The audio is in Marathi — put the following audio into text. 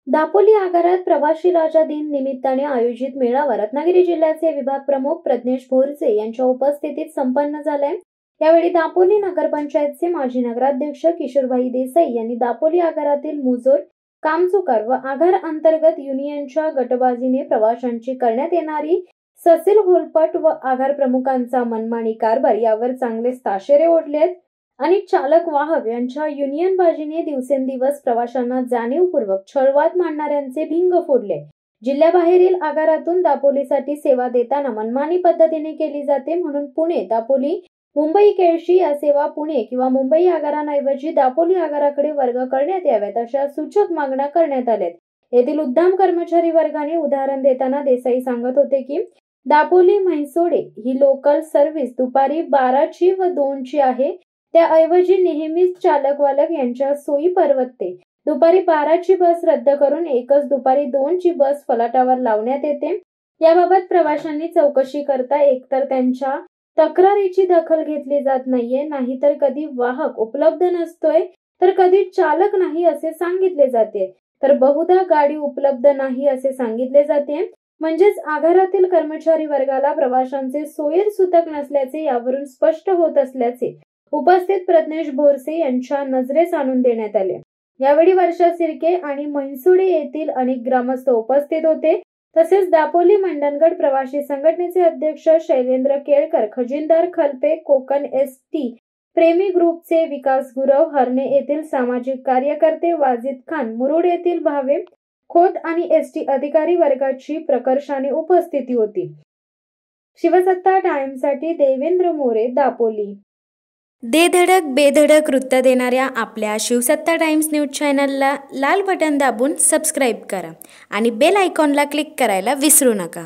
दापोली आगारात प्रवासी राजा दिन निमित्ताने आयोजित मेळावा रत्नागिरी जिल्ह्याचे विभाग प्रमुख प्रज्ञेश भोरसे यांच्या उपस्थितीत संपन्न झालाय। यावेळी दापोली नगरपंचायतचे माजी नगराध्यक्ष किशोरभाई देसाई यांनी दापोली आगारातील मुजोर, कामचुकार व आगार अंतर्गत युनियनच्या गटबाजीने प्रवाशांची करण्यात येणारी ससील होलपट व आगार प्रमुखांचा मनमानी कारभार यावर चांगलेच ताशेरे ओढले आहेत। आणि चालक वाहक यांच्या युनियनबाजीने दिवसेंदिवस प्रवाशांना जाणीवपूर्वक छळवाद मांडणाऱ्यांचे भिंग फोडले। जिल्ह्याबाहेरील आगारातून दापोलीसाठी सेवा देताना मनमानी पद्धतीने केली जाते, म्हणून पुणे, दापोली, मुंबई, केळशी या सेवा पुणे किंवा मुंबई आगारांऐवजी दापोली आगाराकडे वर्ग करण्यात याव्यात अशा सूचक मागण्या करण्यात आल्यात। येथील उद्दाम कर्मचारी वर्गाने उदाहरण देताना देसाई सांगत होते की दापोली म्हैसोडे ही लोकल सर्व्हिस दुपारी 12ची व 2ची आहे, त्याऐवजी नेहमीच चालक वालक यांच्या सोयी परवडते दुपारी 12ची बस रद्द करून एकच दुपारी 2ची बस फलाटावर लावण्यात येते। याबाबत प्रवाशांनी चौकशी करता एकतर त्यांच्या तक्रारीची दखल घेतली जात नाहीये, नाहीतर कधी वाहक उपलब्ध नसतोय तर कधी चालक नाही असे सांगितले जाते, तर बहुधा गाडी उपलब्ध नाही असे सांगितले जाते। म्हणजेच आगारातील कर्मचारी वर्गाला प्रवाशांचे सोयीसुतक नसल्याचे यावरून स्पष्ट होत असल्याचे उपस्थित प्रज्ञेश भोरसे यांच्या नजरेस आणून देण्यात आले। यावेळी वर्षा सिरके आणि म्हैसुडे येथील अनेक ग्रामस्थ उपस्थित होते। तसेच दापोली मंडणगड प्रवासी संघटनेचे अध्यक्ष शैलेंद्र केळकर, खजिनदार खलपे, कोकण एसटी प्रेमी ग्रुपचे विकास गुरव, हरणे येथील सामाजिक कार्यकर्ते वाजिद खान, मुरुड येथील भावे खोत आणि एसटी अधिकारी वर्गाची प्रकर्षाने उपस्थिती होती। शिवसत्ता टाइम्ससाठी देवेंद्र मोरे, दापोली। दे धडक बेधडक वृत्त देणाऱ्या आपल्या शिवसत्ता टाइम्स न्यूज चॅनलला लाल बटन दाबून सबस्क्राईब करा आणि बेल आयकॉनला क्लिक करायला विसरू नका।